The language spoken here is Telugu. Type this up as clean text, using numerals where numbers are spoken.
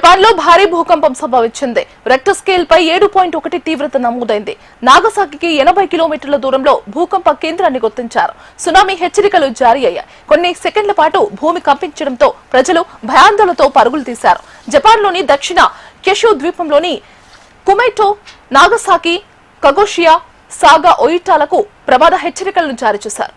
జపాన్ లో భారీ భూకంపం సంభవించింది. రెక్టర్ స్కేల్ పై 7.1 తీవ్రత నమోదైంది. నాగసాకికి 80 కిలోమీటర్ల దూరంలో భూకంప కేంద్రాన్ని గుర్తించారు. సునామీ హెచ్చరికలు జారీ అయ్యాయి. కొన్ని సెకండ్ల పాటు భూమి కంపించడంతో ప్రజలు భయాందోళనతో పరుగులు తీశారు. జపాన్ లోని దక్షిణ క్యుషు ద్వీపంలోని కుమైటో, నాగసాకి, కగోషియా, సాగా ఒయిటాలకు ప్రమాద హెచ్చరికలను జారీ చేశారు.